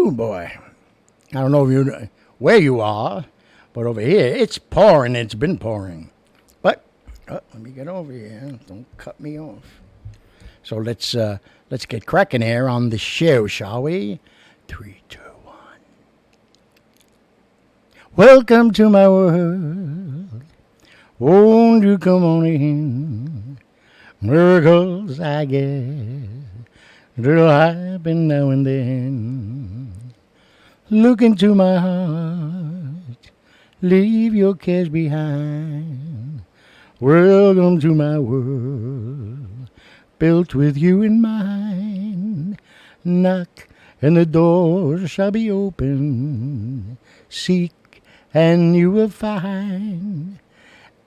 Woo, boy. I don't know if you where you are, but over here it's pouring. It's been pouring. But let me get over here. Don't cut me off. So let's get cracking here on the show, shall we? 3, 2, 1. Welcome to my world. Won't you come on in? Miracles, I guess, that'll happen now and then. Look into my heart, leave your cares behind. Welcome to my world, built with you in mind. Knock and the door shall be open. Seek and you will find.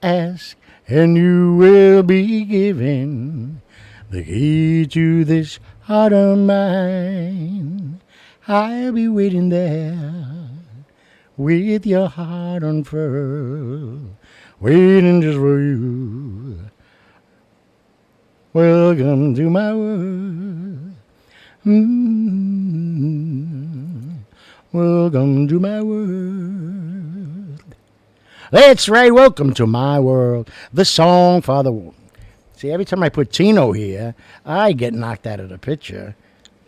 Ask and you will be given the key to this heart of mine. I'll be waiting there with your heart unfurled, waiting just for you. Welcome to my world. Welcome to my world. That's right, welcome to my world. The Songfather. See, every time I put Tino here, I get knocked out of the picture.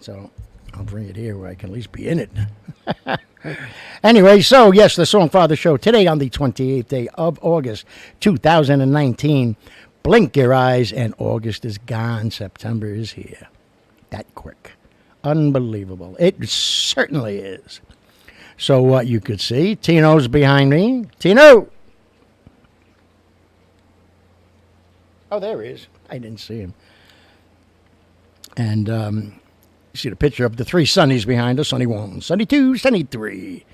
So I'll bring it here where I can at least be in it. Anyway, so yes, the Songfather Show today on the 28th day of August 2019. Blink your eyes and August is gone. September is here. That quick. Unbelievable. It certainly is. So what you could see, Tino's behind me. Tino! Oh, there he is. I didn't see him. And you see the picture of the 3 Sonnys behind us. Sonny 1, Sonny 2, Sonny 3.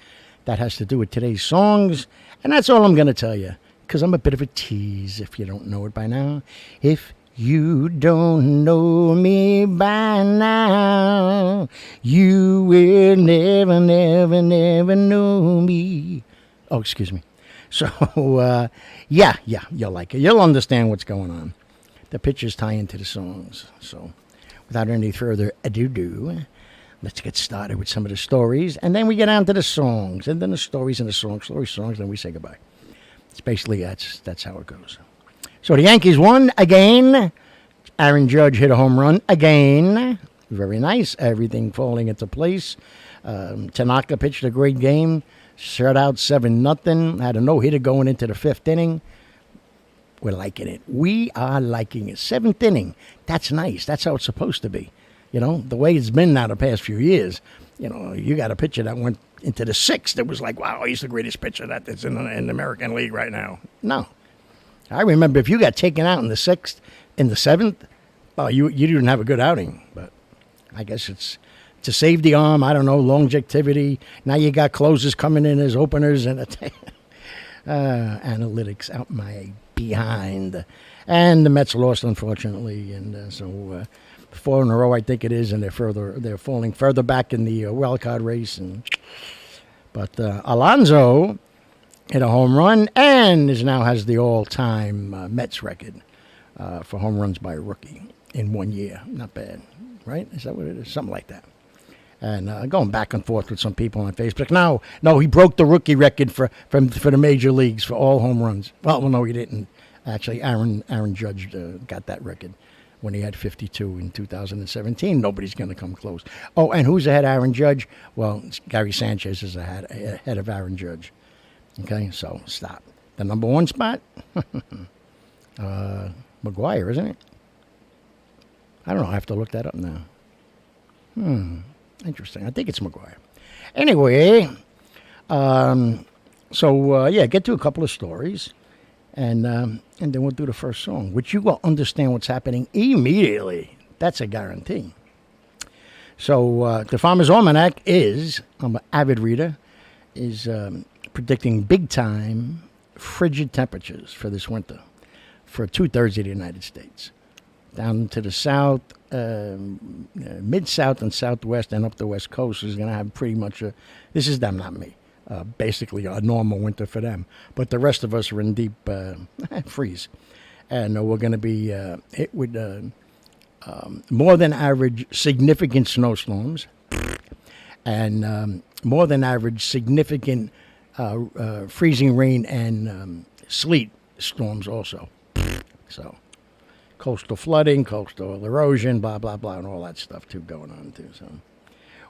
That has to do with today's songs. And that's all I'm going to tell you. Because I'm a bit of a tease if you don't know it by now. If you don't know me by now, you will never, never, never know me. Oh, excuse me. So, yeah, you'll like it. You'll understand what's going on. The pictures tie into the songs. So, without any further ado, let's get started with some of the stories. And then we get on to the songs. And then the stories and the songs. Songs, then we say goodbye. It's basically, that's how it goes. So, the Yankees won again. Aaron Judge hit a home run again. Very nice. Everything falling into place. Tanaka pitched a great game. Shut out 7-0. Had a no-hitter going into the 5th inning. We're liking it. We are liking it. 7th inning. That's nice. That's how it's supposed to be. You know, the way it's been now the past few years. You know, you got a pitcher that went into the 6th. It was like, wow, he's the greatest pitcher that's in the American League right now. No. I remember if you got taken out in the 6th, in the 7th, well, you didn't have a good outing. But I guess it's to save the arm, I don't know, longevity. Now you got closers coming in as openers and analytics out my behind. And the Mets lost, unfortunately. And so 4 in a row, I think it is, and they're falling further back in the wild card race. But Alonso hit a home run and now has the all-time Mets record for home runs by a rookie in 1 year. Not bad, right? Is that what it is? Something like that. And going back and forth with some people on Facebook. No, he broke the rookie record for the major leagues for all home runs. Well, no, he didn't. Actually, Aaron Judge got that record when he had 52 in 2017. Nobody's going to come close. Oh, and who's ahead of Aaron Judge? Well, Gary Sanchez is ahead of Aaron Judge. Okay, so stop. The number 1 spot? McGuire, isn't it? I don't know. I have to look that up now. Interesting. I think it's McGuire. Anyway, get to a couple of stories, and then we'll do the first song, which you will understand what's happening immediately. That's a guarantee. So the Farmer's Almanac is, I'm an avid reader, is predicting big-time frigid temperatures for this winter for 2/3 of the United States. Down to the south, mid-south and southwest and up the west coast is going to have pretty much this is them, not me, basically a normal winter for them. But the rest of us are in deep freeze. And we're going to be hit with more than average significant snowstorms and more than average significant freezing rain and sleet storms also. So coastal flooding, coastal erosion, blah, blah, blah, and all that stuff too going on too. So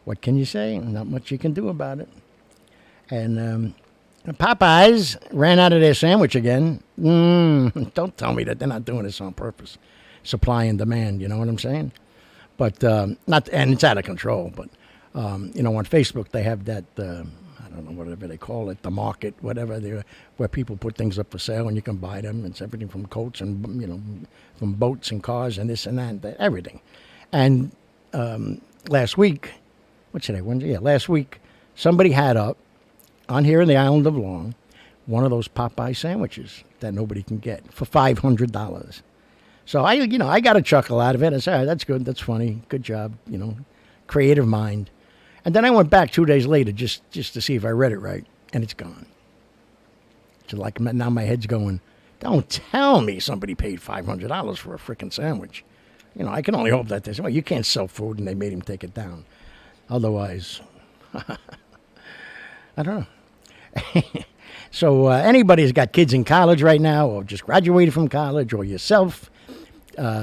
what can you say? Not much you can do about it. And Popeyes ran out of their sandwich again. Don't tell me that they're not doing this on purpose. Supply and demand, you know what I'm saying? But not, and it's out of control. But on Facebook they have that I don't know whatever they call it, the market, whatever, where people put things up for sale and you can buy them. It's everything from coats and from boats and cars and this and that, everything. And last week, what's today? Wednesday? Yeah, last week somebody had up on here in the island of Long one of those Popeye sandwiches that nobody can get for $500. So I got a chuckle out of it. I said, all right, that's good, that's funny, good job, creative mind. And then I went back 2 days later just to see if I read it right, and it's gone. So like now my head's going, don't tell me somebody paid $500 for a freaking sandwich. I can only hope that you can't sell food and they made him take it down. Otherwise, I don't know. So anybody who's got kids in college right now or just graduated from college or yourself,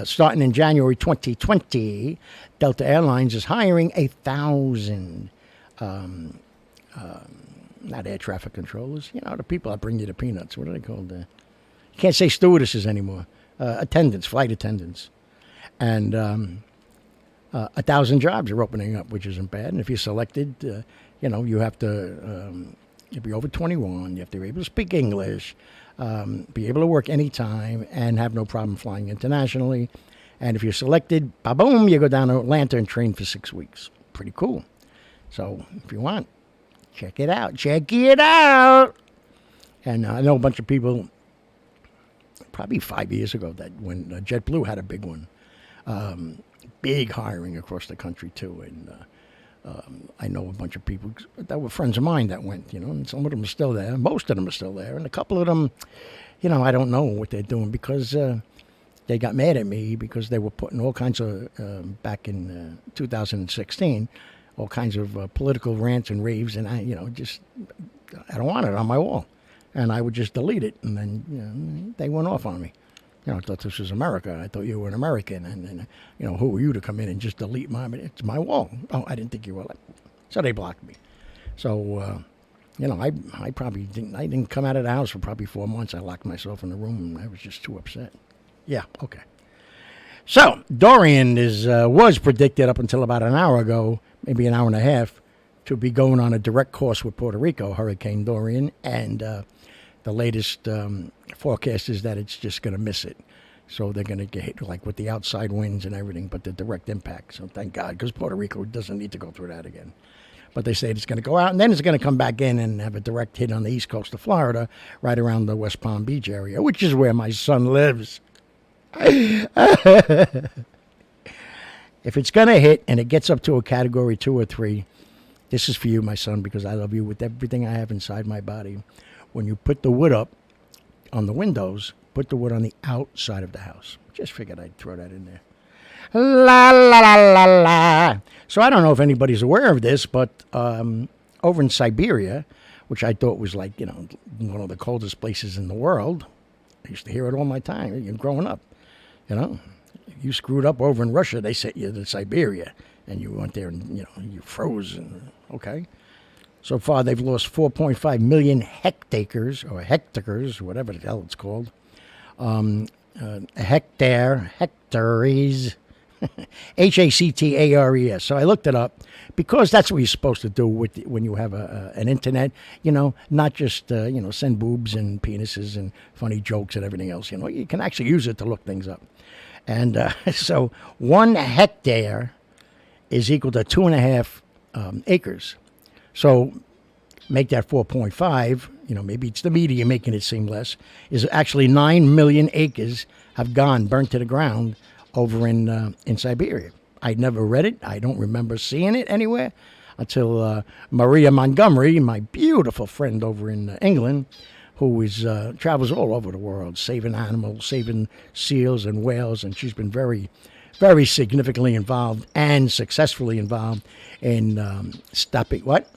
starting in January 2020, Delta Airlines is hiring 1,000, not air traffic controllers, the people that bring you the peanuts. What are they called? You can't say stewardesses anymore. Attendants, flight attendants. And 1,000 jobs are opening up, which isn't bad. And if you're selected, you have to be over 21. You have to be able to speak English, be able to work anytime, and have no problem flying internationally. And if you're selected, boom, you go down to Atlanta and train for 6 weeks. Pretty cool. So if you want, check it out. Check it out. And I know a bunch of people, probably 5 years ago, that when JetBlue had a big one, big hiring across the country too. And I know a bunch of people that were friends of mine that went, and some of them are still there. Most of them are still there. And a couple of them, I don't know what they're doing because they got mad at me because they were putting all kinds of, back in 2016, all kinds of political rants and raves. And I don't want it on my wall. And I would just delete it. And then, they went off on me. I thought this was America. I thought you were an American. And who are you to come in and just delete it's my wall. Oh, I didn't think you were. So they blocked me. So, I probably didn't come out of the house for probably 4 months. I locked myself in the room and I was just too upset. Yeah, okay. So, Dorian was predicted up until about an hour ago, maybe an hour and a half, to be going on a direct course with Puerto Rico, Hurricane Dorian, and the latest forecast is that it's just going to miss it. So they're going to get hit with the outside winds and everything, but the direct impact. So thank God, because Puerto Rico doesn't need to go through that again. But they say it's going to go out, and then it's going to come back in and have a direct hit on the east coast of Florida, right around the West Palm Beach area, which is where my son lives. If it's going to hit and it gets up to a category 2 or 3, this is for you, my son, because I love you with everything I have inside my body. When you put the wood up on the windows, put the wood on the outside of the house. Just figured I'd throw that in there. La, la, la, la, la. So I don't know if anybody's aware of this, but over in Siberia, which I thought was one of the coldest places in the world, I used to hear it all my time growing up. You screwed up over in Russia, they sent you to Siberia, and you went there and, you froze. And, okay. So far, they've lost 4.5 million hectares, or hectares, whatever the hell it's called. A hectares, Hactares. So I looked it up because that's what you're supposed to do when you have an internet, not just, send boobs and penises and funny jokes and everything else. You can actually use it to look things up. And so 1 hectare is equal to 2.5 acres. So make that 4.5, maybe it's the media making it seem less, is actually 9 million acres have burnt to the ground over in Siberia. I'd never read it. I don't remember seeing it anywhere until Maria Montgomery, my beautiful friend over in England, who travels all over the world, saving animals, saving seals and whales, and she's been very, very significantly involved and successfully involved in stopping what?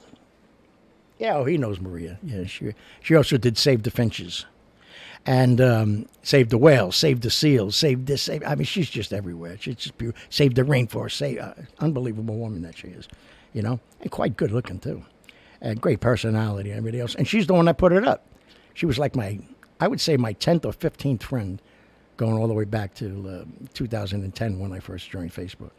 Yeah, oh, he knows Maria. Yeah, she also did Save the Finches and Save the Whales, Save the Seals, Save this. I mean, she's just everywhere. She's just beautiful. Save the Rainforest. Unbelievable woman that she is, and quite good looking too, and great personality and everything else. And she's the one that put it up. She was like I would say my 10th or 15th friend, going all the way back to 2010 when I first joined Facebook.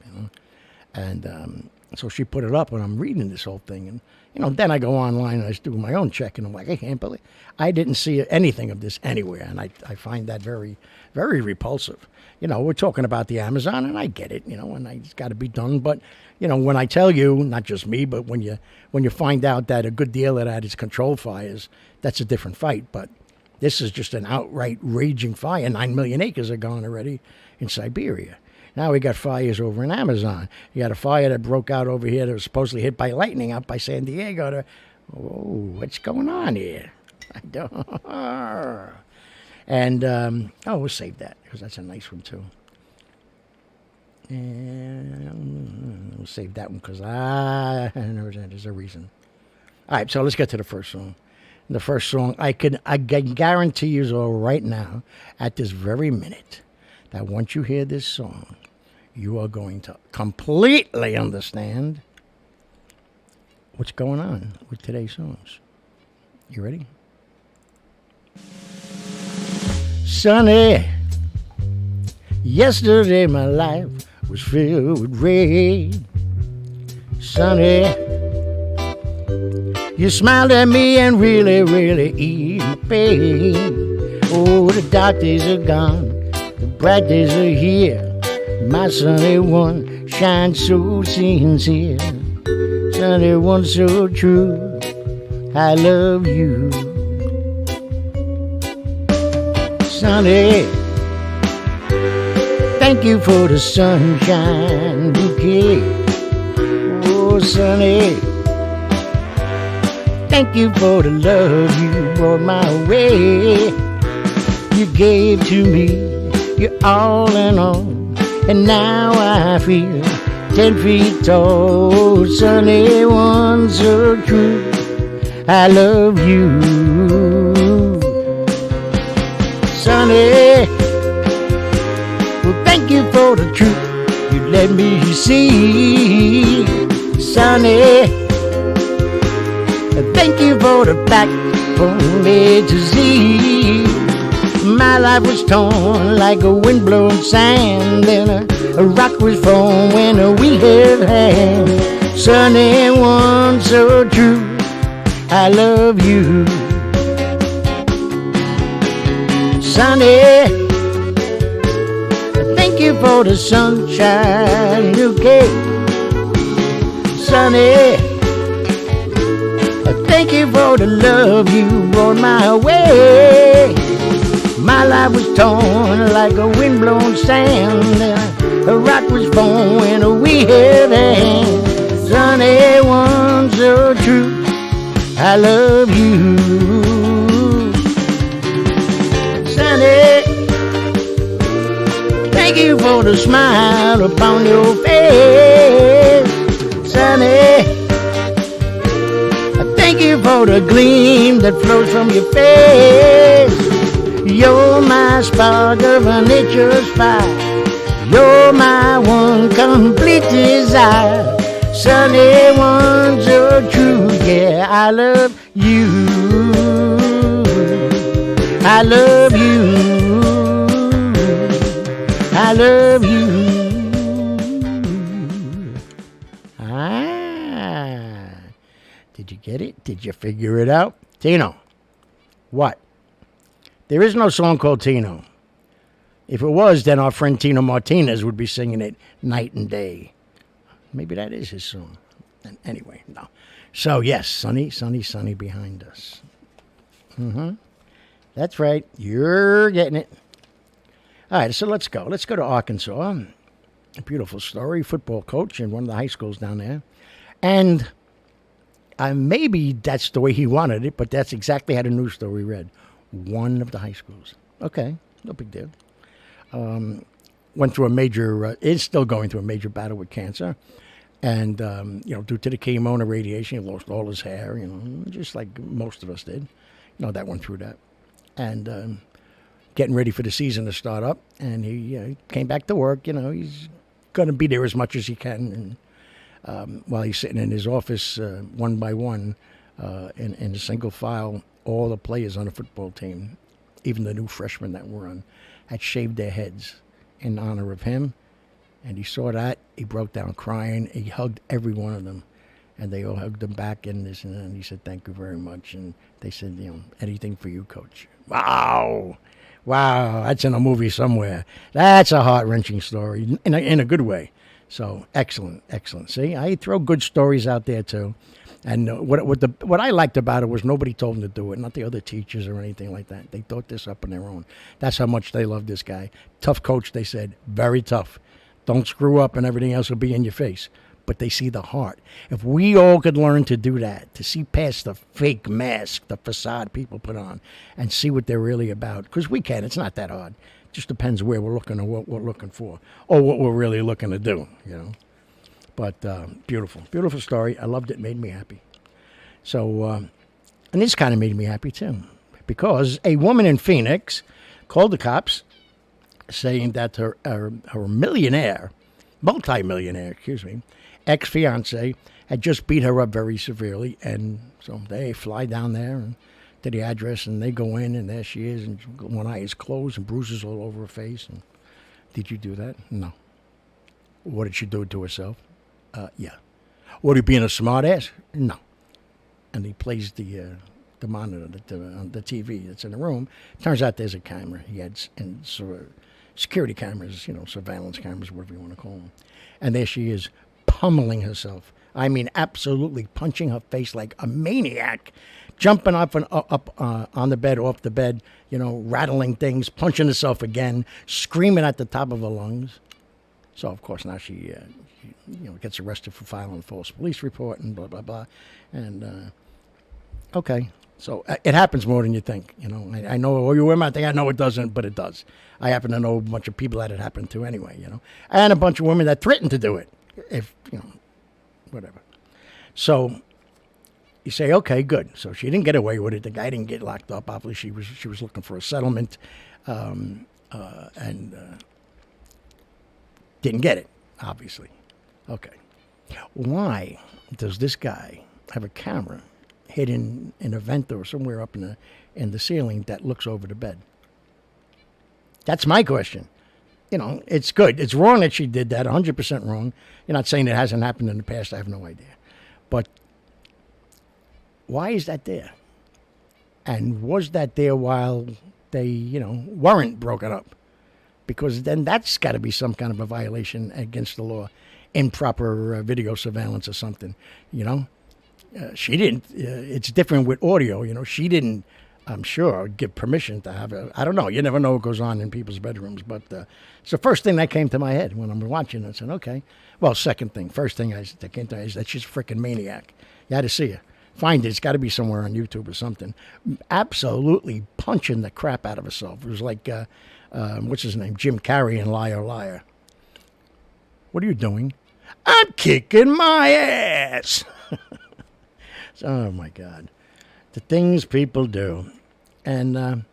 And so she put it up, and I'm reading this whole thing, and then I go online and I do my own check, and I'm like, I can't believe I didn't see anything of this anywhere, and I find that very, very repulsive. We're talking about the Amazon, and I get it, and it's got to be done, but when I tell you, not just me, but when you find out that a good deal of that is controlled fires, that's a different fight. But this is just an outright raging fire. 9 million acres are gone already in Siberia. Now we got fires over in Amazon. You got a fire that broke out over here that was supposedly hit by lightning out by San Diego. What's going on here? I don't. And, we'll save that because that's a nice one too. And we'll save that one because there's a reason. All right, so let's get to the first song. The first song, I can guarantee you all right now, at this very minute, that once you hear this song, you are going to completely understand what's going on with today's songs. You ready? Sonny, yesterday my life was filled with rain. Sonny, you smiled at me and really, really eased my pain. Oh, the dark days are gone, the bright days are here. My sunny one shines so sincere. Sunny one so true, I love you. Sonny, thank you for the sunshine bouquet. Oh, Sonny, thank you for the love you brought my way. You gave to me your all in all, and now I feel 10 feet tall. Sunny one so true, I love you. Sonny, well, thank you for the truth you let me see. Sonny, thank you for the fact from A to Z. My life was torn like a windblown sand, and a rock was formed when we held hands. Sunny one so true, I love you. Sonny, thank you for the sunshine you gave. Sonny, thank you for the love you brought my way. My life was torn like a windblown sand, and a rock was formed when we held hands. Sunny one so true, I love you. Sonny, thank you for the smile upon your face. Sonny, thank you for the gleam that flows from your face. You're my spark of a nature's fire. You're my one complete desire. Sunny one so true, yeah, I love you. I love you. I love you. Did you get it? Did you figure it out? Tino, what? There is no song called Tino. If it was, then our friend Tino Martinez would be singing it night and day. Maybe that is his song. Anyway, no. So, yes, Sonny, Sonny, Sonny behind us. That's right. You're getting it. All right, so let's go. Let's go to Arkansas. A beautiful story. Football coach in one of the high schools down there. And maybe that's the way he wanted it, but that's exactly how the news story read. One of the high schools. Okay, no big deal. went through a major, is still going through a major battle with cancer. And, due to the chemo and the radiation, he lost all his hair, just like most of us did. That went through that. And getting ready for the season to start up. And he came back to work. He's going to be there as much as he can. And while he's sitting in his office, one by one, in a single file, all the players on the football team, even the new freshmen that were on, had shaved their heads in honor of him. And he saw that. He broke down crying. He hugged every one of them. And they all hugged him back and this and that. And he said, thank you very much. And they said, anything for you, Coach. Wow. That's in a movie somewhere. That's a heart-wrenching story in a good way. So, excellent. See, I throw good stories out there, too. And what I liked about it was nobody told them to do it, not the other teachers or anything like that. They thought this up on their own. That's how much they loved this guy. Tough coach, they said. Very tough. Don't screw up and everything else will be in your face. But they see the heart. If we all could learn to do that, to see past the fake mask, the facade people put on, and see what they're really about, because we can. It's not that hard. It just depends where we're looking or what we're looking for, or what we're really looking to do, But beautiful story. I loved it. Made me happy. So, and this kind of made me happy, too, because a woman in Phoenix called the cops saying that her multi-millionaire, ex-fiance had just beat her up very severely. And so they fly down there and to the address, and they go in, and there she is, and one eye is closed and bruises all over her face. And did you do that? No. What did she do to herself? Yeah. What, are you being a smart ass? No. And he plays the monitor, the TV that's in the room. Turns out there's a camera. He had security cameras, surveillance cameras, whatever you want to call them. And there she is, pummeling herself. I mean, absolutely punching her face like a maniac, jumping up on the bed, off the bed, rattling things, punching herself again, screaming at the top of her lungs. So, of course, now she gets arrested for filing a false police report and blah, blah, blah. And, okay. So it happens more than you think. I know all you women, I think I know it doesn't, but it does. I happen to know a bunch of people that it happened to anyway, and a bunch of women that threatened to do it, if, whatever. So you say, okay, good. So she didn't get away with it. The guy didn't get locked up. Obviously, she was looking for a settlement, and didn't get it, obviously. Okay. Why does this guy have a camera hidden in a vent or somewhere up in the ceiling that looks over the bed? That's my question. It's good. It's wrong that she did that, 100% wrong. You're not saying it hasn't happened in the past. I have no idea. But why is that there? And was that there while they, weren't broken up? Because then that's got to be some kind of a violation against the law. Improper video surveillance or something, she didn't. It's different with audio. She didn't, I'm sure, give permission to have it. I don't know. You never know what goes on in people's bedrooms. But it's the first thing that came to my head when I'm watching it. I said, okay. Well, second thing. First thing that came to me is that she's a freaking maniac. You had to see her. Find it. It's got to be somewhere on YouTube or something. Absolutely punching the crap out of herself. It was like, what's his name? Jim Carrey in Liar Liar. What are you doing? I'm kicking my ass. Oh, my God. The things people do. And a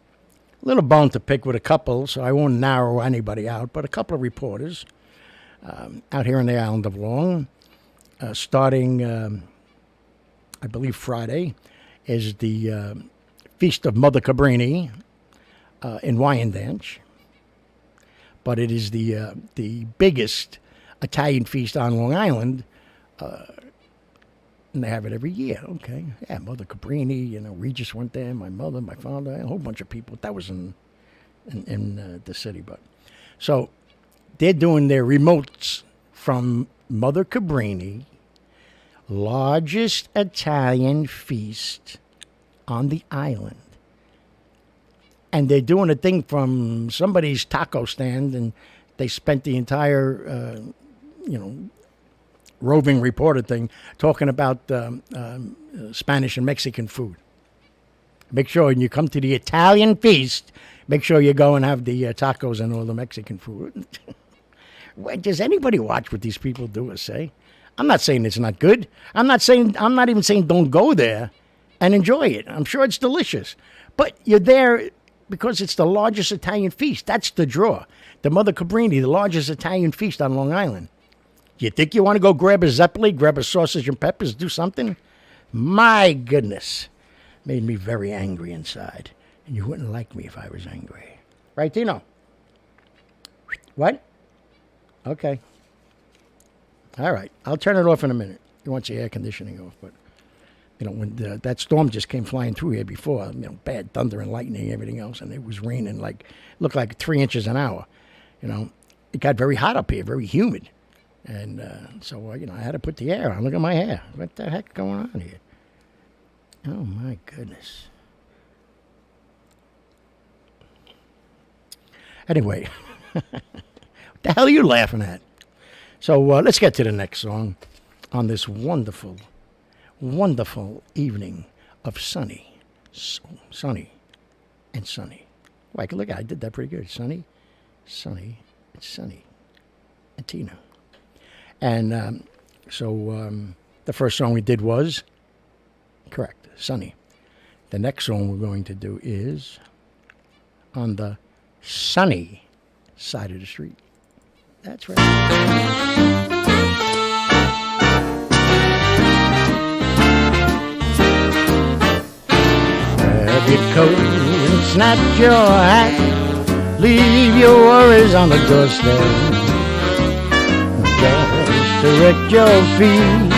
little bone to pick with a couple, so I won't narrow anybody out, but a couple of reporters out here on the island of Long, starting, I believe, Friday, is the Feast of Mother Cabrini in Wyandanch. But it is the biggest Italian feast on Long Island, and they have it every year. Okay, yeah, Mother Cabrini, Regis went there, my mother, my father, a whole bunch of people. That was in the city, but so they're doing their remotes from Mother Cabrini, largest Italian feast on the island. And they're doing a thing from somebody's taco stand, and they spent the entire, roving reporter thing talking about Spanish and Mexican food. Make sure when you come to the Italian feast, make sure you go and have the tacos and all the Mexican food. Does anybody watch what these people do or say? I'm not saying it's not good. I'm not even saying don't go there and enjoy it. I'm sure it's delicious. But you're there because it's the largest Italian feast. That's the draw. The Mother Cabrini, the largest Italian feast on Long Island. You think you want to go grab a Zeppeli, grab a sausage and peppers, do something? My goodness. Made me very angry inside. And you wouldn't like me if I was angry. Right, Tino? What? Okay. All right. I'll turn it off in a minute. He wants the air conditioning off, but when that storm just came flying through here before, bad thunder and lightning, everything else, and it was raining looked like 3 inches an hour. It got very hot up here, very humid, and so I had to put the air on. Look at my hair. What the heck going on here? Oh my goodness. Anyway, what the hell are you laughing at? So let's get to the next song on this wonderful, wonderful evening of Sonny and Sonny. Like, look, I did that pretty good. Sonny, and Tina. And the first song we did was, correct, Sonny. The next song we're going to do is on the sunny side of the street. That's right. Grab your coat and snatch your hat. Leave your worries on the doorstep. Just direct your feet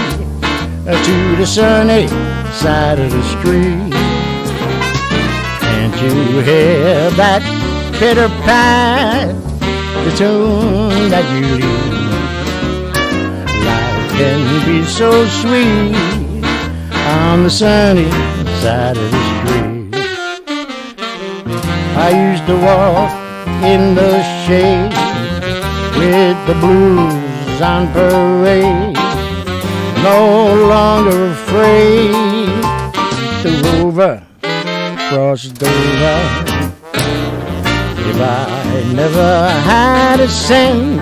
to the sunny side of the street. Can't you hear that pitter-pat, the tune that you lead? Life can be so sweet on the sunny side of the street. I used to walk in the shade with the blues on parade, no longer afraid to rover across Dover. If I never had a cent,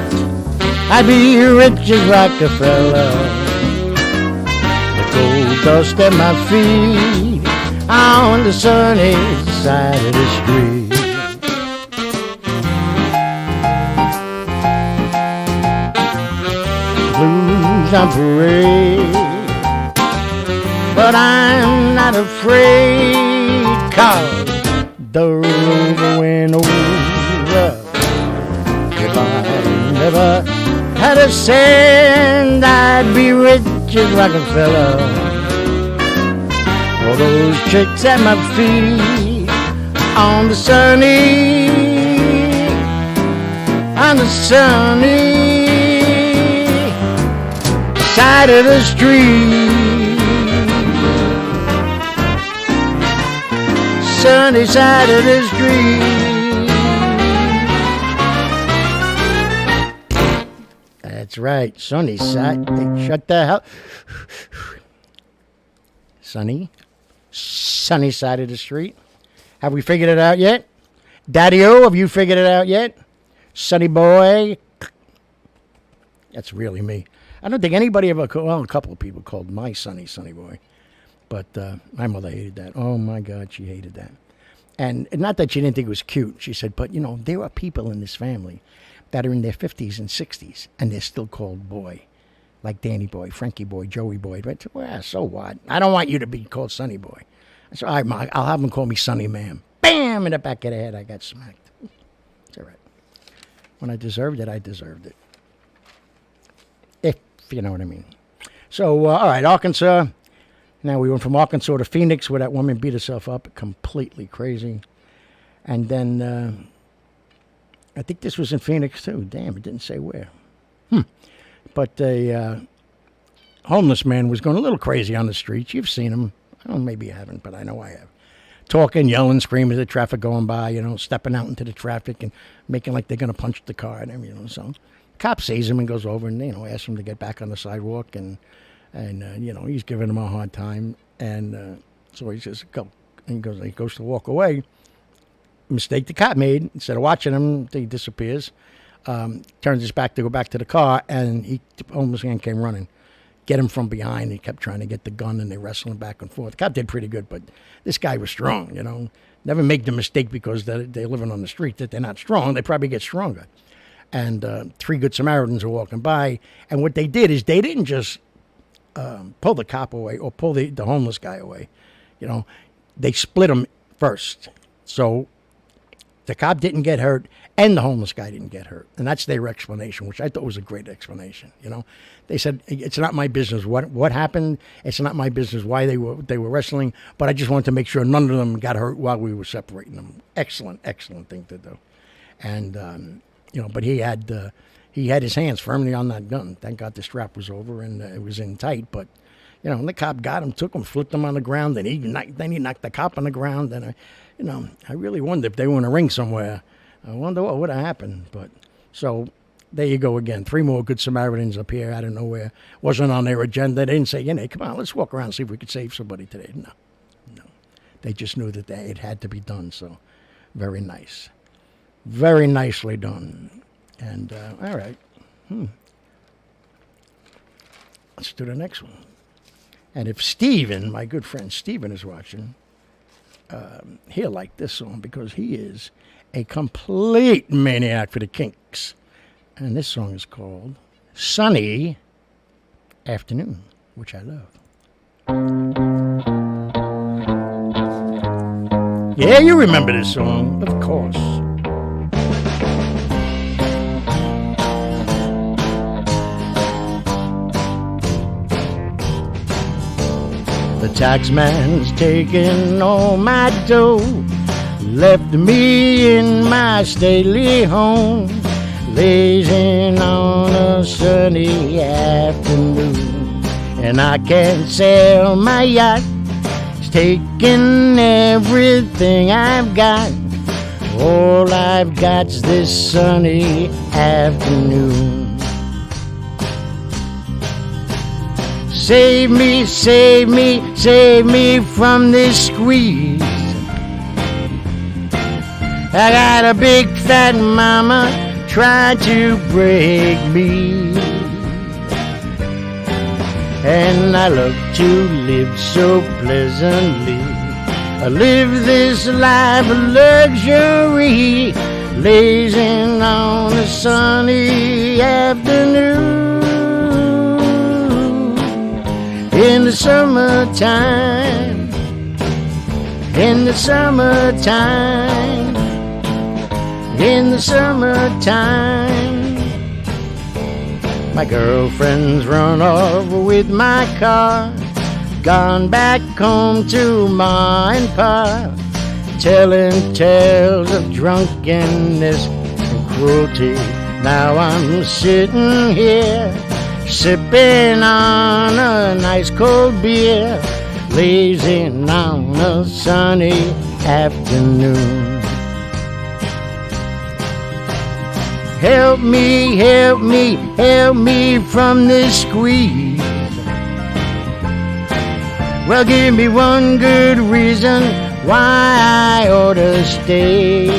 I'd be rich as Rockefeller. The gold dust at my feet on the sunny side of the street. Blues on parade, but I'm not afraid, 'cause the rover went over. If I never had a cent, I'd be rich as Rockefeller. All those chicks at my feet on the sunny side of the street. Sunny side of the street. That's right, sunny side. Hey, shut the hell. Sunny side of the street. Have we figured it out yet? Daddy-O, have you figured it out yet? Sonny boy. That's really me. I don't think anybody ever called, well, a couple of people called my Sonny boy. But my mother hated that. Oh, my God, she hated that. And not that she didn't think it was cute. She said, but, there are people in this family that are in their 50s and 60s, and they're still called boy. Like Danny boy, Frankie boy, Joey boy. But, well, so what? I don't want you to be called Sonny boy. I said, all right, Ma, I'll have them call me Sonny ma'am. Bam! In the back of the head, I got smacked. It's all right. When I deserved it, I deserved it. If you know what I mean. So, all right, Arkansas. Now we went from Arkansas to Phoenix, where that woman beat herself up, completely crazy. And then I think this was in Phoenix too. Damn, it didn't say where. But a homeless man was going a little crazy on the streets. You've seen him. I don't know, maybe you haven't, but I know I have. Talking, yelling, screaming at the traffic going by, stepping out into the traffic and making like they're going to punch the car. And, so cop sees him and goes over and, asks him to get back on the sidewalk. And he's giving him a hard time. And so he says, go. And he goes to walk away. Mistake the cop made. Instead of watching him, he disappears. turns his back to go back to the car, and the homeless man came running. Get him from behind. He kept trying to get the gun, and they wrestling back and forth. The cop did pretty good, but this guy was strong, you know. Never make the mistake because they're living on the street that they're not strong. They probably get stronger. And 3 Good Samaritans are walking by, and what they did is they didn't just pull the cop away or pull the homeless guy away. You know, they split them first. So the cop didn't get hurt, and the homeless guy didn't get hurt. And that's their explanation, which I thought was a great explanation. You know, they said, it's not my business what happened. It's not my business why they were wrestling, but I just wanted to make sure none of them got hurt while we were separating them. Excellent thing to do. And, you know, but he had his hands firmly on that gun. Thank God the strap was over and it was in tight. But, you know, when the cop got him, took him, flipped him on the ground, and then he knocked the cop on the ground. And, I really wonder if they were in a ring somewhere. I wonder what would have happened. But so there you go again. 3 more Good Samaritans up here out of nowhere. Wasn't on their agenda. They didn't say, come on, let's walk around and see if we could save somebody today. No. They just knew that it had to be done. So very nice. Very nicely done. And, all right. Let's do the next one. And if Steven, my good friend Steven, is watching, he'll like this song because he is a complete maniac for the Kinks. And this song is called Sunny Afternoon, which I love. Yeah, you remember this song, of course. The taxman's taking all my dough, left me in my stately home, lazing on a sunny afternoon. And I can't sail my yacht, it's taking everything I've got. All I've got's this sunny afternoon. Save me, save me, save me from this squeeze. I got a big fat mama trying to break me. And I love to live so pleasantly. I live this life of luxury, lazing on a sunny afternoon. In the summertime, in the summertime, in the summertime. My girlfriend's run off with my car, gone back home to Ma and Pa, telling tales of drunkenness and cruelty. Now I'm sitting here, sipping on a nice cold beer, lazing on a sunny afternoon. Help me, help me, help me from this squeeze. Well, give me one good reason why I ought to stay.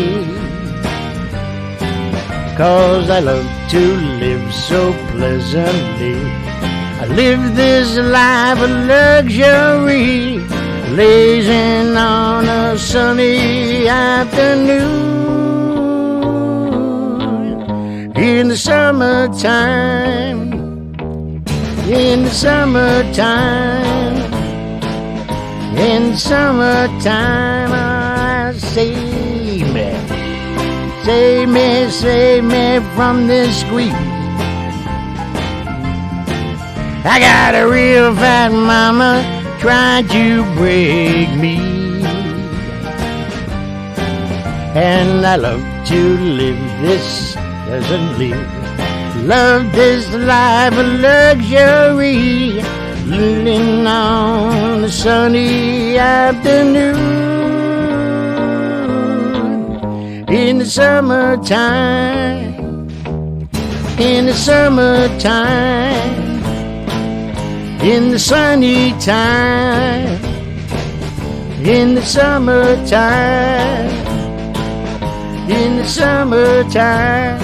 'Cause I love to live so pleasantly. I live this life of luxury, lazing on a sunny afternoon. In the summertime, in the summertime, in the summertime, save me, save me, save me from this squeeze. I got a real fat mama trying to break me, and I love to live this pleasantly. Love this life of luxury, living on a sunny afternoon. In the summertime, in the summertime, in the sunny time, in the summertime, in the summertime,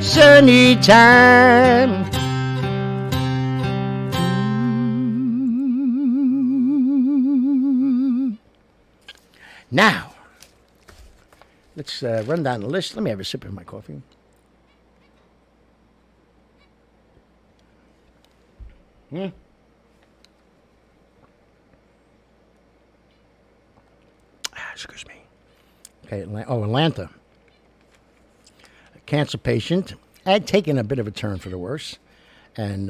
sunny time. Now, let's run down the list. Let me have a sip of my coffee. Excuse me. Okay, Atlanta. A cancer patient had taken a bit of a turn for the worse. And,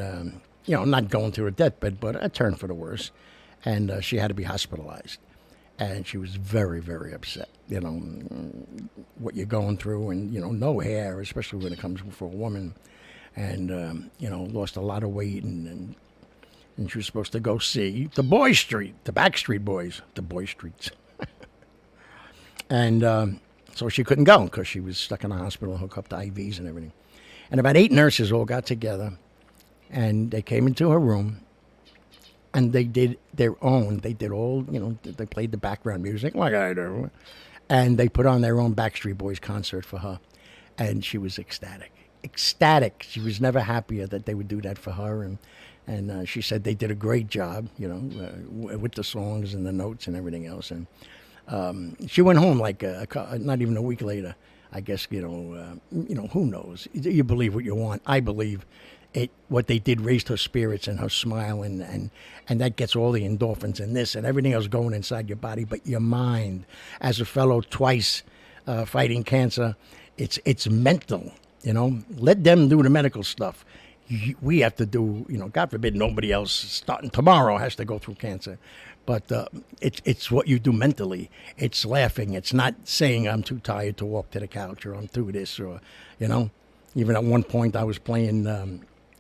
not going through a deathbed, but a turn for the worse. And she had to be hospitalized. And she was very, very upset, what you're going through. And, no hair, especially when it comes for a woman. And, lost a lot of weight. And she was supposed to go see the Backstreet Boys, the Boy Streets. And so she couldn't go because she was stuck in the hospital, hooked up to IVs and everything. And about 8 nurses all got together, and they came into her room, and they did their own. They did all, they played the background music, like I do, and they put on their own Backstreet Boys concert for her, and she was ecstatic. She was never happier that they would do that for her, and she said they did a great job, with the songs and the notes and everything else, and she went home like not even a week later. I guess who knows? You believe what you want. I believe it. What they did raised her spirits and her smile, and that gets all the endorphins and this and everything else going inside your body. But your mind, as a fellow twice fighting cancer, it's mental. Let them do the medical stuff. We have to do. God forbid nobody else starting tomorrow has to go through cancer. But it's what you do mentally. It's laughing. It's not saying I'm too tired to walk to the couch or I'm through this or, Even at one point I was playing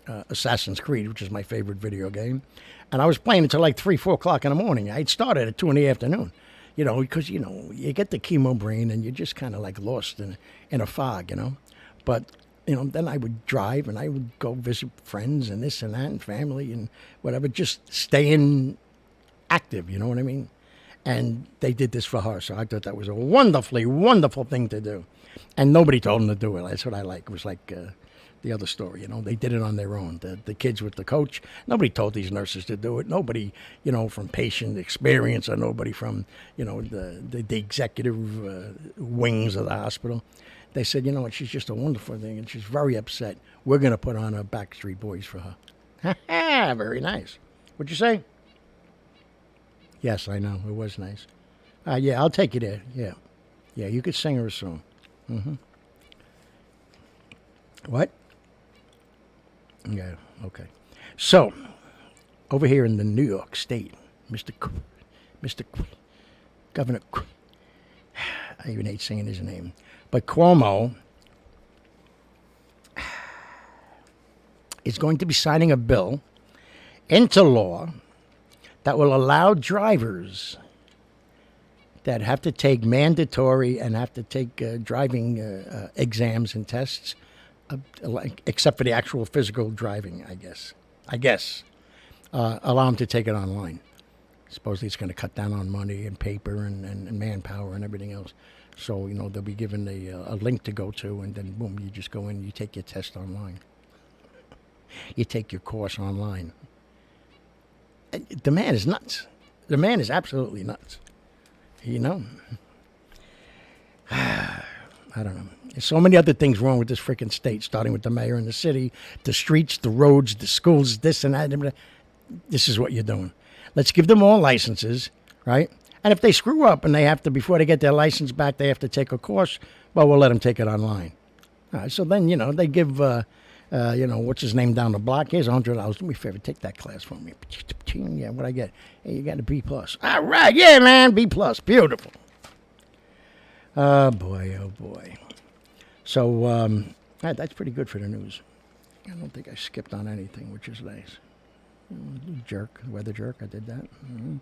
Assassin's Creed, which is my favorite video game. And I was playing until like 3, 4 o'clock in the morning. I'd started at 2 in the afternoon, because, you get the chemo brain and you're just kind of like lost in a fog, But, then I would drive and I would go visit friends and this and that and family and whatever, just staying active, you know what I mean? And they did this for her, so I thought that was a wonderfully wonderful thing to do. And nobody told them to do it. That's what I like. It was like the other story, They did it on their own. The kids with the coach, nobody told these nurses to do it. Nobody, from patient experience or nobody from, the executive wings of the hospital. They said, she's just a wonderful thing, and she's very upset. We're going to put on a Backstreet Boys for her. Very nice. What'd you say? Yes, I know. It was nice. Yeah, I'll take you there. Yeah. Yeah, you could sing her a song. Mm-hmm. What? Yeah, okay. So, over here in the New York State, Mr. Governor, I even hate saying his name, but Cuomo is going to be signing a bill into law that will allow drivers that have to take mandatory and have to take driving exams and tests, except for the actual physical driving, I guess. Allow them to take it online. Supposedly it's going to cut down on money and paper and manpower and everything else. So, they'll be given a link to go to, and then, boom, you just go in and you take your test online. You take your course online. The man is nuts. The man is absolutely nuts. I don't know. There's so many other things wrong with this freaking state, starting with the mayor and the city, the streets, the roads, the schools, this and that. This is what you're doing. Let's give them all licenses, right? And if they screw up and they have to, before they get their license back, they have to take a course, well, we'll let them take it online. So then, they give, what's his name down the block? Here's $100. Do me a favor, take that class from me. Yeah, what'd I get? Hey, you got a B+. All right, yeah, man, B+. Beautiful. Oh, boy. So, that's pretty good for the news. I don't think I skipped on anything, which is nice. Weather jerk, I did that. Mm-hmm.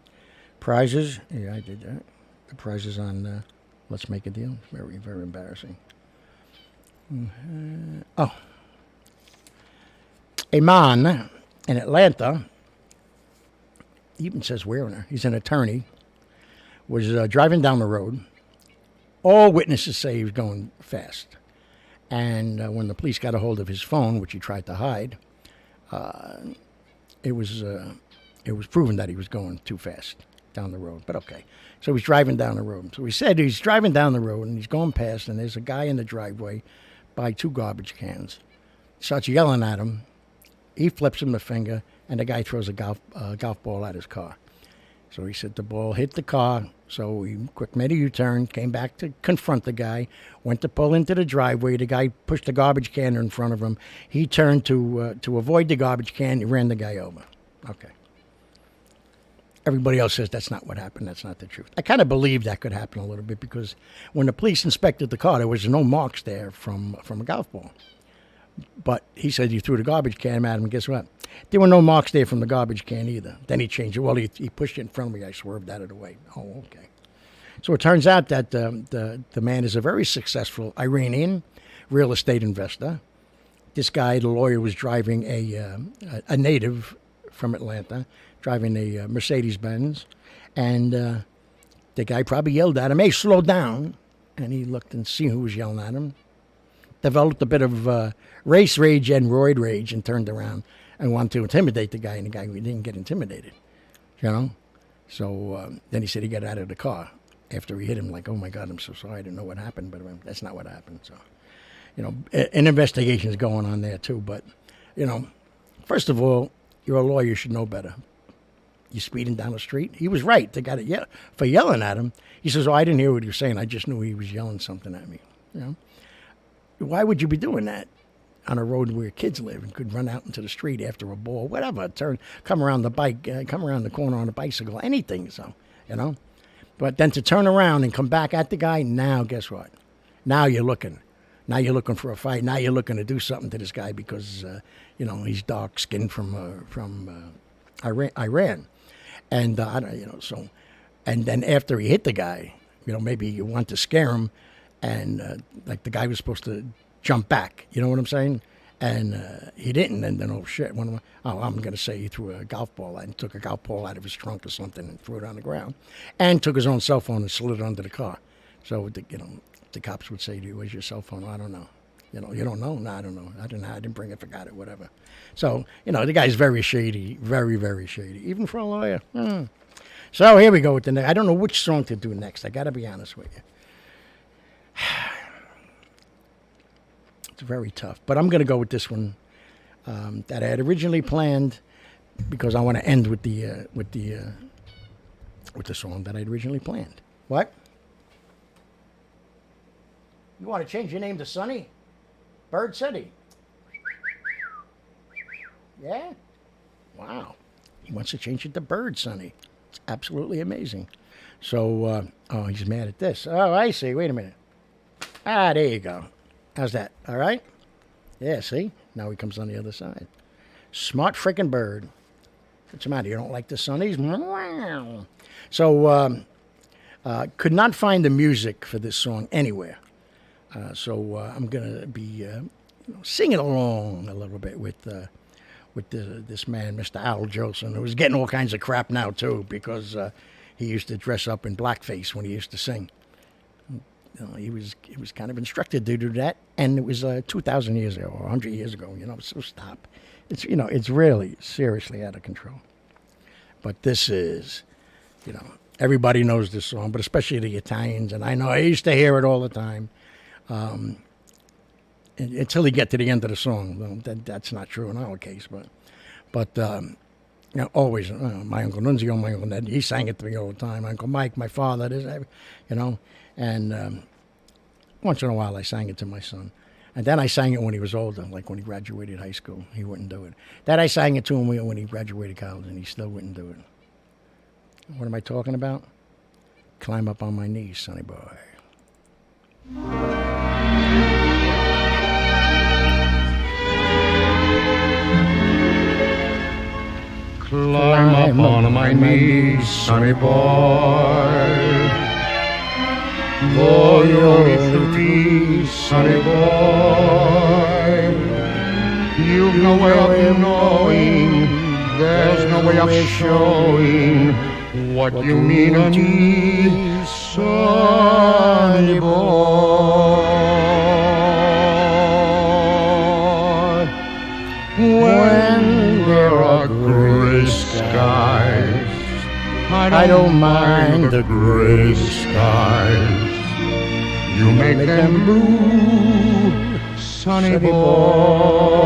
Prizes, yeah, I did that. The prizes on Let's Make a Deal. Very, very embarrassing. Oh. A man in Atlanta, he even says where, he's an attorney, was driving down the road. All witnesses say he was going fast. And when the police got a hold of his phone, which he tried to hide, it was proven that he was going too fast down the road. But okay, so he's driving down the road. So he said he's driving down the road and he's going past, and there's a guy in the driveway by 2 garbage cans. Starts yelling at him. He flips him the finger, and the guy throws a golf ball at his car. So he said the ball hit the car. So he quick made a U-turn, came back to confront the guy, went to pull into the driveway. The guy pushed the garbage can in front of him. He turned to avoid the garbage can. He ran the guy over. Okay. Everybody else says that's not what happened. That's not the truth. I kind of believe that could happen a little bit because when the police inspected the car, there was no marks there from a golf ball. But he said he threw the garbage can at him, and guess what? There were no marks there from the garbage can either. Then he changed it. Well, he pushed it in front of me. I swerved out of the way. Oh, okay. So it turns out that the man is a very successful Iranian real estate investor. This guy, the lawyer, was driving a native from Atlanta, driving a Mercedes-Benz, and the guy probably yelled at him, "Hey, slow down!" And he looked and see who was yelling at him. Developed a bit of race rage and roid rage, and turned around and wanted to intimidate the guy, and the guy didn't get intimidated, you know. So then he said he got out of the car after he hit him, like, "Oh my God, I'm so sorry, I didn't know what happened," but that's not what happened. So, you know, an investigation is going on there too. But, you know, first of all, you're a lawyer, you should know better. You're speeding down the street. He was right. They got it for yelling at him. He says, "Oh, I didn't hear what he was saying. I just knew he was yelling something at me." You know, why would you be doing that on a road where kids live and could run out into the street after a ball, whatever, come around the corner on a bicycle, anything. So, you know, but then to turn around and come back at the guy, now guess what? Now you're looking for a fight. Now you're looking to do something to this guy because you know, he's dark skinned from Iran, and I don't, you know, so, and then after he hit the guy, you know, maybe you want to scare him, and like the guy was supposed to jump back, you know what I'm saying? And he didn't, and then, oh shit, I'm going to say he threw a golf ball and took a golf ball out of his trunk or something and threw it on the ground, and took his own cell phone and slid it under the car. So, the cops would say to you, "Where's your cell phone?" "I don't know." "You know, you don't know?" "No, I don't know. I didn't bring it, forgot it, whatever." So, you know, the guy's very shady, very, very shady, even for a lawyer. So here we go with the next. I don't know which song to do next. I got to be honest with you. It's very tough, but I'm going to go with this one that I had originally planned because I want to end with the song that I had originally planned. What? You want to change your name to Sonny? Bird City. Yeah? Wow. He wants to change it to Bird Sonny. It's absolutely amazing. So, oh, he's mad at this. Oh, I see. Wait a minute. Ah, there you go. How's that? All right? Yeah, see? Now he comes on the other side. Smart freaking bird. What's the matter? You don't like the Sonnies? So, could not find the music for this song anywhere. So I'm going to be singing along a little bit with this man, Mr. Al Jolson, who's getting all kinds of crap now, too, because he used to dress up in blackface when he used to sing. You know, he was kind of instructed to do that, and it was 2,000 years ago or 100 years ago. You know, so stop. It's, you know, it's really seriously out of control. But this is, you know, everybody knows this song, but especially the Italians, and I know I used to hear it all the time. Until you get to the end of the song, well, that's not true in our case, but you know, always my Uncle Nunzio, my Uncle Ned, he sang it to me all the time. Uncle Mike, my father, you know, and once in a while I sang it to my son, and then I sang it when he was older, like when he graduated high school, he wouldn't do it. Then I sang it to him when he graduated college, and he still wouldn't do it. What am I talking about? Climb up on my knees, sonny boy. Climb up on my knees, sonny boy. Though you're free, sonny boy. You've no way of knowing, there's no way of showing what you mean to me, sonny boy. When there are gray skies, I don't mind the gray skies. You make them blue, sunny boy.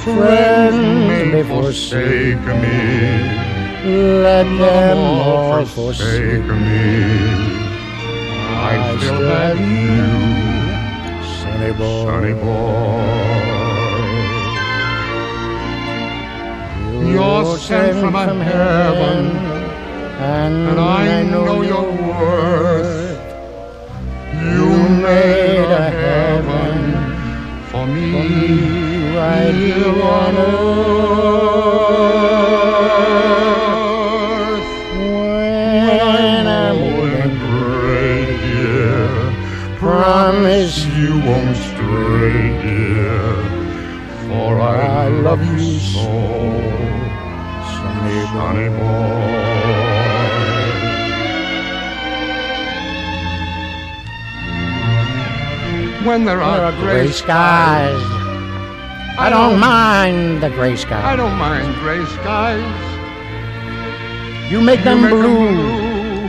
Friends may forsake me, Let them all forsake me. I still have you, Sonny boy. sunny boy. You're sent from heaven, and I know your worth. You made a heaven for me right here on earth. When I'm old and gray, dear, promise you won't stray, dear, for I love you so, sunny boy. When there are gray skies, I don't mind the gray skies. I don't mind gray skies. You make them You make blue, blue,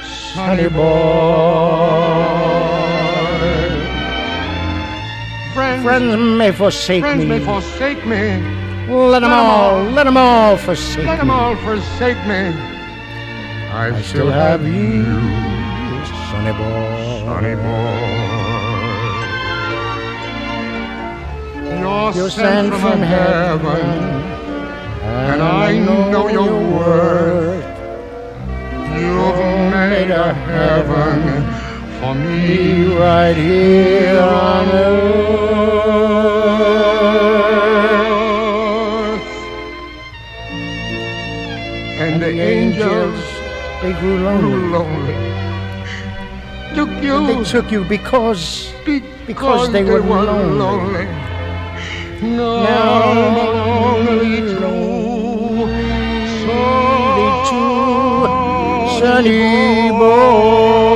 Sonny boy. Friends may forsake friends me. may forsake me. Let them all forsake Let them me. all forsake me. I Still have you, Sonny boy. sunny boy. You're sent from heaven, and I know your worth. You've made a heaven for me right here on earth. And the angels They grew grew lonely. lonely. Took They you took you because because they were lonely. lonely. No, lonely too. Sonny boy.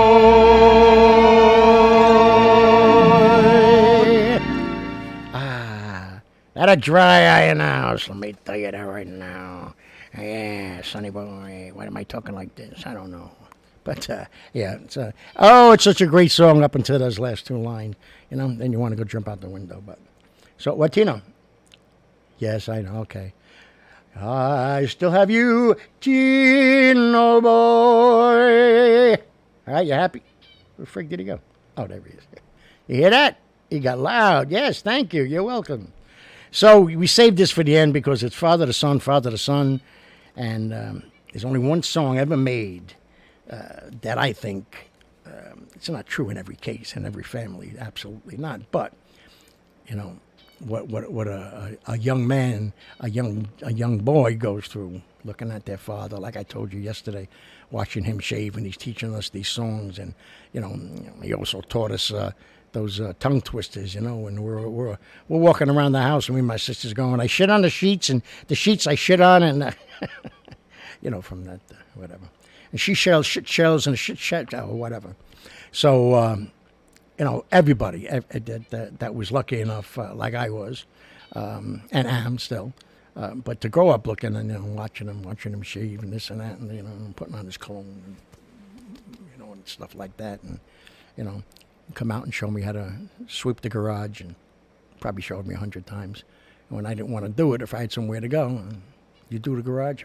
That a dry eye in the house. Let me tell you that right now. Yeah, Sonny boy. Why am I talking like this? I don't know. But yeah, it's such a great song up until those last two lines. You know, then you want to go jump out the window. But so what, Tino? Yes, I know. Okay. I still have you, Tino boy. All right, you happy? Where the frig did he go? Oh, there he is. You hear that? He got loud. Yes, thank you. You're welcome. So we saved this for the end because it's Father to Son, Father to Son. And there's only one song ever made that I think, it's not true in every case, in every family, absolutely not. But, you know, what a young man, a young boy goes through looking at their father, like I told you yesterday, watching him shave and he's teaching us these songs. And, you know, he also taught us those tongue twisters, you know, and we're walking around the house and me and my sister's going, I shit on the sheets and the sheets I shit on and, you know, from that, whatever. And she shells, shit shells and shit, or whatever. So, you know, everybody that was lucky enough, like I was, and am still, but to grow up looking and, you know, watching him shave and this and that, and, you know, putting on his cologne, and, you know, and stuff like that, and, you know, come out and show me how to sweep the garage, and probably showed me 100 times. And when I didn't want to do it, if I had somewhere to go, you do the garage,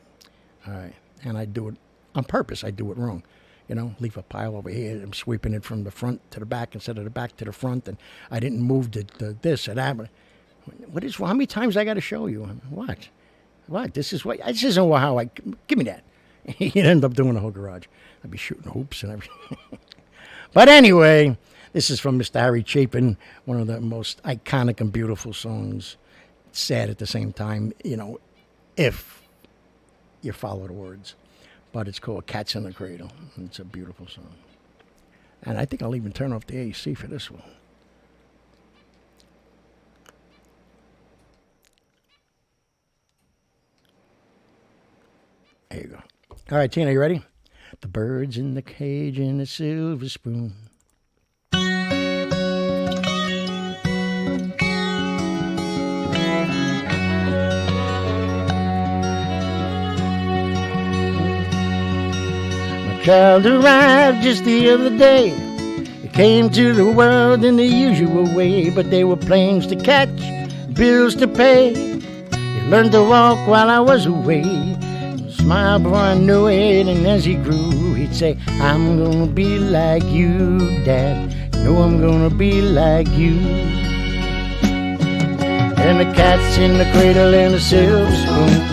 all right, and I do it on purpose. I do it wrong. You know, leave a pile over here. I'm sweeping it from the front to the back instead of the back to the front, and I didn't move the this or that. What is? How many times I got to show you? What? This isn't how I. Give me that. You'd end up doing the whole garage. I'd be shooting hoops and everything. But anyway, this is from Mr. Harry Chapin, one of the most iconic and beautiful songs. Sad at the same time, you know, if you follow the words. But it's called Cats in the Cradle. It's a beautiful song. And I think I'll even turn off the AC for this one. There you go. All right, Tina, you ready? The birds in the cage and the silver spoon. Child arrived just the other day. They came to the world in the usual way, but they were planes to catch, bills to pay. He learned to walk while I was away. Smile before I knew it, and as he grew, he'd say, I'm gonna be like you, Dad. No, I'm gonna be like you. And the cat's in the cradle and the silver spoon,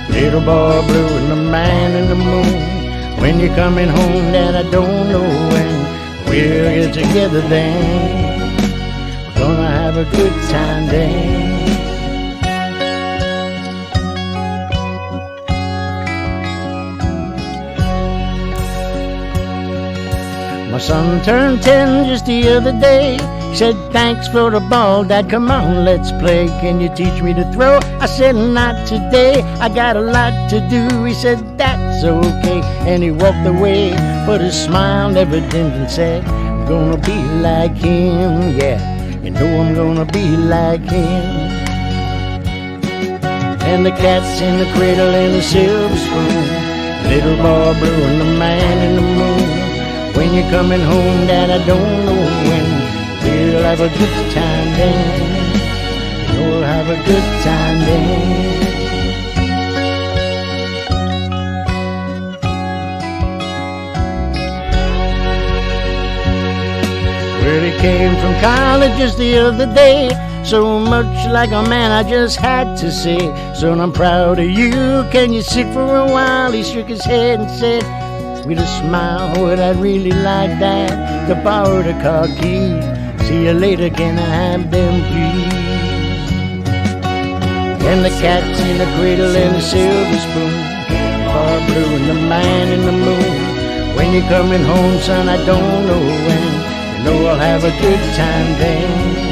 little boy blue and the man in the moon. When you're coming home, Dad, I don't know when. We'll get together then. We're gonna have a good time then. My son turned 10 just the other day. He said, thanks for the ball, Dad, come on, let's play. Can you teach me to throw? I said, not today, I got a lot to do. He said, that's okay, and he walked away. But his smile never dimmed and said, I'm gonna be like him, yeah. You know I'm gonna be like him. And the cat's in the cradle and the silver spoon, little boy blue and the man in the moon. When you're coming home, Dad, I don't know when. We'll have a good time then. We'll have a good time then. Well, he came from college just the other day. So much like a man, I just had to say, son, I'm proud of you. Can you sit for a while? He shook his head and said, with a smile, would I really like that? To borrow the car keys. See you later, can I have them please? And the cat's in the cradle and the silver spoon, far blue and the man in the moon. When you're coming home, son, I don't know when. You know I'll have a good time then.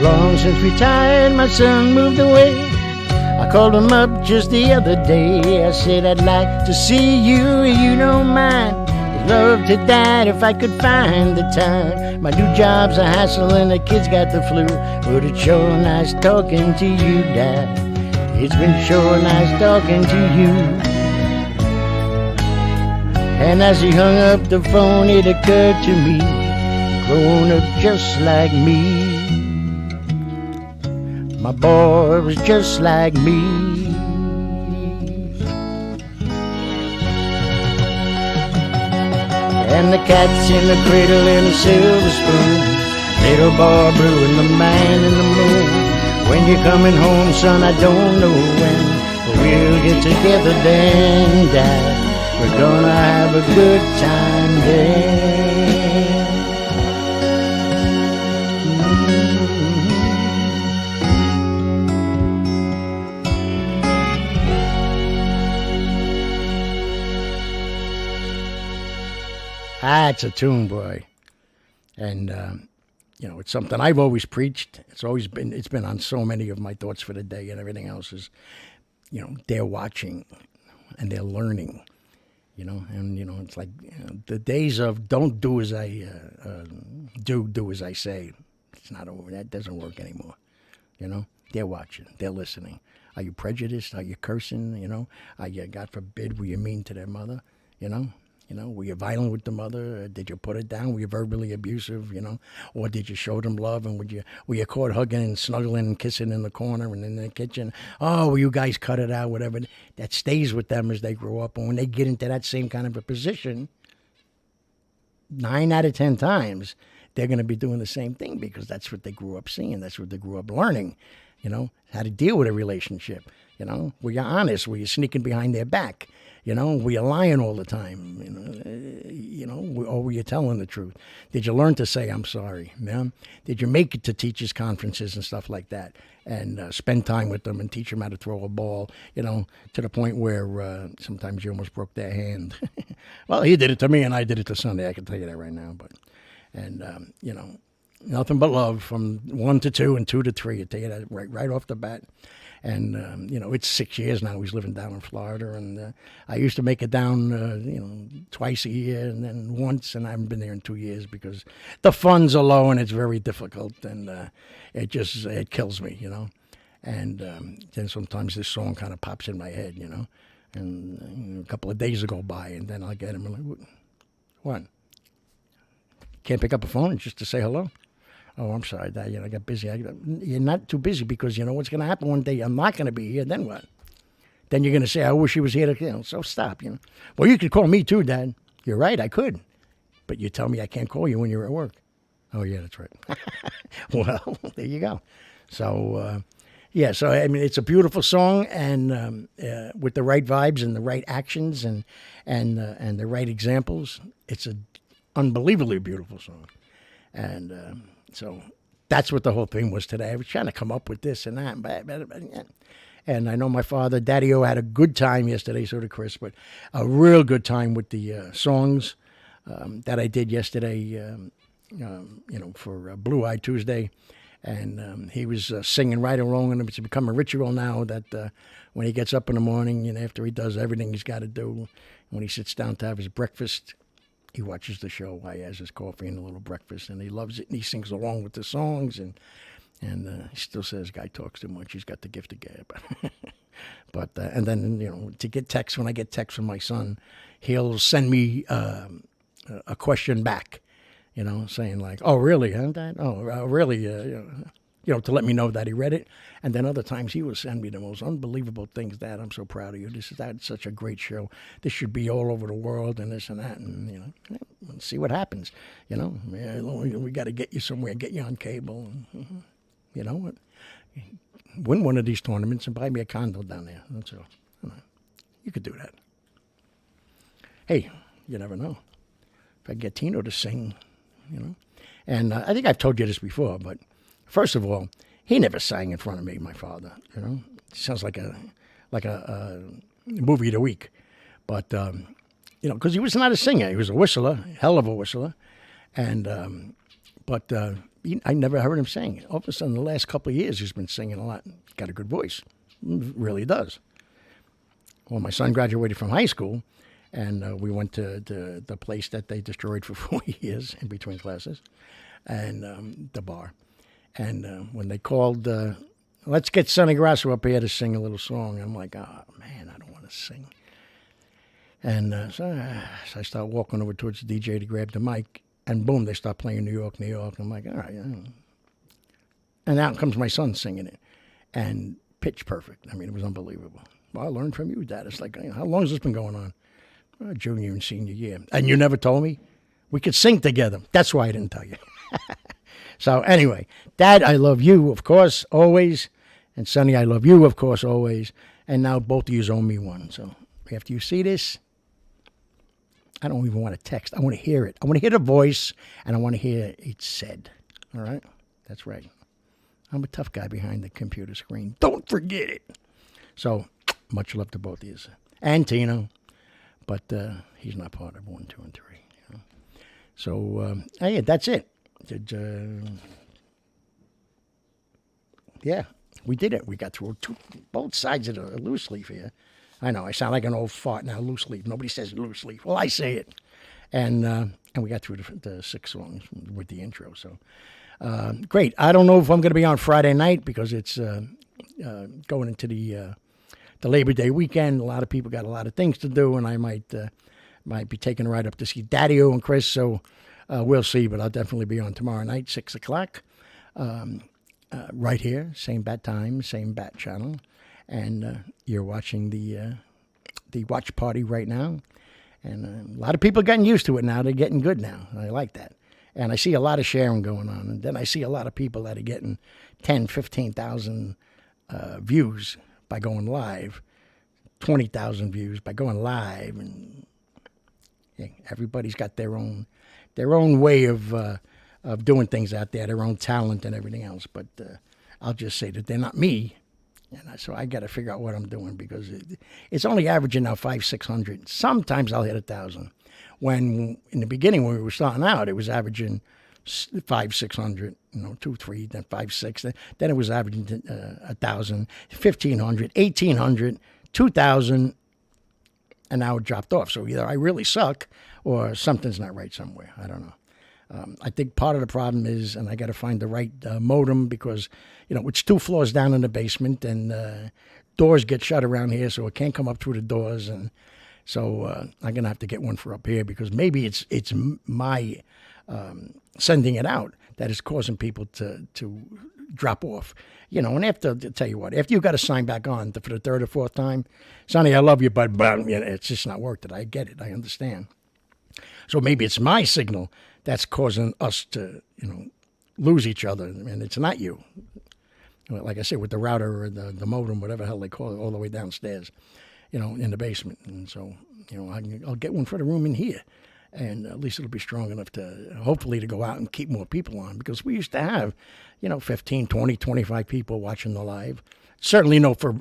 Long since retired, my son moved away. I called him up just the other day. I said, I'd like to see you, you don't mind. I'd love to, Dad, if I could find the time. My new job's a hassle and the kids got the flu. But it's sure nice talking to you, Dad. It's been sure nice talking to you. And as he hung up the phone, it occurred to me, grown up just like me. My boy was just like me. And the cat's in the cradle and the silver spoon, little boy blue and the man in the moon. When you're coming home, son, I don't know when, but we'll get together then, Dad. We're gonna have a good time then. That's a tune, boy. And, it's something I've always preached. It's been on so many of my thoughts for the day and everything else is, they're watching and they're learning, and, it's like the days of don't do as I do as I say. It's not over. That doesn't work anymore. They're watching. They're listening. Are you prejudiced? Are you cursing? Are you, God forbid, were you mean to their mother? Were you violent with the mother? Did you put it down? Were you verbally abusive? Or did you show them love? And were you caught hugging and snuggling and kissing in the corner and in the kitchen? Oh, well, you guys cut it out, whatever. That stays with them as they grow up. And when they get into that same kind of a position, 9 out of 10 times, they're going to be doing the same thing because that's what they grew up seeing. That's what they grew up learning, how to deal with a relationship. Were you honest? Were you sneaking behind their back? Were you lying all the time? Or were you telling the truth? Did you learn to say, I'm sorry, man? Did you make it to teachers' conferences and stuff like that and spend time with them and teach them how to throw a ball, to the point where sometimes you almost broke their hand? Well, he did it to me and I did it to Sonny. I can tell you that right now. Nothing but love from 1 to 2 and 2 to 3. I tell you that right off the bat. And, it's 6 years now he's living down in Florida. And I used to make it down, twice a year and then once. And I haven't been there in 2 years because the funds are low and it's very difficult. And it kills me, And then sometimes this song kind of pops in my head, And a couple of days will go by and then I'll get him and like, what? Can't pick up a phone just to say hello? Oh, I'm sorry, Dad. I got busy. You're not too busy because you know what's going to happen one day. I'm not going to be here. Then what? Then you're going to say, I wish he was here to, so stop, Well, you could call me too, Dad. You're right, I could. But you tell me I can't call you when you're at work. Oh, yeah, that's right. Well, there you go. So, it's a beautiful song, and with the right vibes and the right actions and the right examples, it's an unbelievably beautiful song. And so that's what the whole thing was today. I was trying to come up with this and that. And I know my father, Daddy-O, had a good time yesterday, so did Chris, but a real good time with the songs that I did yesterday, for Blue Eye Tuesday. And he was singing right along, and it's become a ritual now that when he gets up in the morning and after he does everything he's got to do, when he sits down to have his breakfast, he watches the show while he has his coffee and a little breakfast, and he loves it, and he sings along with the songs, and he still says, guy talks too much, he's got the gift of gab. But, and then, to get texts, when I get texts from my son, he'll send me a question back, saying like, oh, really, huh, Dad? Oh, really, to let me know that he read it. And then other times he will send me the most unbelievable things. Dad, I'm so proud of you. That's such a great show. This should be all over the world and this and that. And, see what happens. We got to get you somewhere, get you on cable. And, win one of these tournaments and buy me a condo down there. That's all. You could do that. Hey, you never know. If I get Tino to sing, And I think I've told you this before, but first of all, he never sang in front of me, my father. Sounds like a movie of the week, but because he was not a singer, he was a whistler, hell of a whistler, and I never heard him sing. All of a sudden, the last couple of years, he's been singing a lot. He's got a good voice, really does. Well, my son graduated from high school, and we went to the place that they destroyed for 4 years in between classes, and the bar. And when they called, let's get Sonny Grosso up here to sing a little song, I'm like, oh, man, I don't want to sing. And so I start walking over towards the DJ to grab the mic, and boom, they start playing New York, New York. I'm like, all right. And out comes my son singing it, and pitch perfect. I mean, it was unbelievable. Well, I learned from you, Dad. It's like, how long has this been going on? Junior and senior year. And you never told me? We could sing together. That's why I didn't tell you. So anyway, Dad, I love you, of course, always. And Sonny, I love you, of course, always. And now both of you owe me one. So after you see this, I don't even want to text. I want to hear it. I want to hear the voice, and I want to hear it said. All right? That's right. I'm a tough guy behind the computer screen. Don't forget it. So much love to both of you. And Tino. But he's not part of 1, 2, and 3. So, yeah, that's it. Yeah, we did it. We got through both sides of the loose leaf here. I know, I sound like an old fart now, loose leaf. Nobody says loose leaf. Well, I say it. And we got through the 6 songs with the intro. So, great. I don't know if I'm going to be on Friday night because it's going into the Labor Day weekend. A lot of people got a lot of things to do, and I might be taking a ride up to see Daddy-O and Chris, so we'll see, but I'll definitely be on tomorrow night, 6 o'clock, right here, same bat time, same bat channel, and you're watching the watch party right now, and a lot of people are getting used to it now. They're getting good now. I like that. And I see a lot of sharing going on, and then I see a lot of people that are getting 10, 15,000 views by going live, 20,000 views by going live, and yeah, everybody's got their own way of doing things out there, their own talent and everything else. But I'll just say that they're not me, and so I got to figure out what I'm doing because it's only averaging now 500, 600. Sometimes I'll hit 1,000. When in the beginning when we were starting out, it was averaging five, 600, 2, 3, then 5, 6. Then it was averaging 1,000, 1,500, 1,800, 2,000, and now it dropped off. So either I really suck or something's not right somewhere. I don't know. I think part of the problem is, and I got to find the right modem because, it's 2 floors down in the basement and doors get shut around here, so it can't come up through the doors. And so I'm going to have to get one for up here because maybe it's my sending it out that is causing people to drop off. And after, to tell you what, after you got to sign back on for the 3rd or 4th time, Sonny, I love you, but it's just not worth it. I get it. I understand. So maybe it's my signal that's causing us to, lose each other, and it's not you. Like I said, with the router or the modem, whatever the hell they call it, all the way downstairs, in the basement. And so, I'll get one for the room in here. And at least it'll be strong enough to, hopefully, to go out and keep more people on. Because we used to have, 15, 20, 25 people watching the live. Certainly no for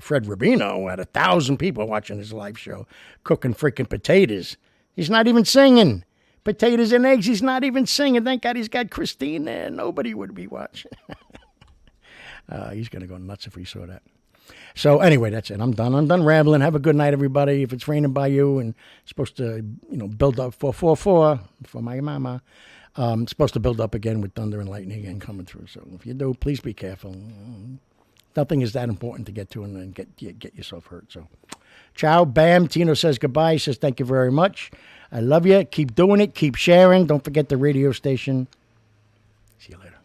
Fred Rubino had 1,000 people watching his live show, cooking freaking potatoes. He's not even singing. Potatoes and eggs, he's not even singing. Thank God he's got Christine there. Nobody would be watching. He's going to go nuts if he saw that. So anyway, that's it. I'm done. I'm done rambling. Have a good night, everybody. If it's raining by you and supposed to, build up 444 for my mama, it's supposed to build up again with thunder and lightning again coming through. So if you do, please be careful. Nothing is that important to get to and then get yourself hurt. So ciao, bam. Tino says goodbye. He says thank you very much. I love you. Keep doing it. Keep sharing. Don't forget the radio station. See you later.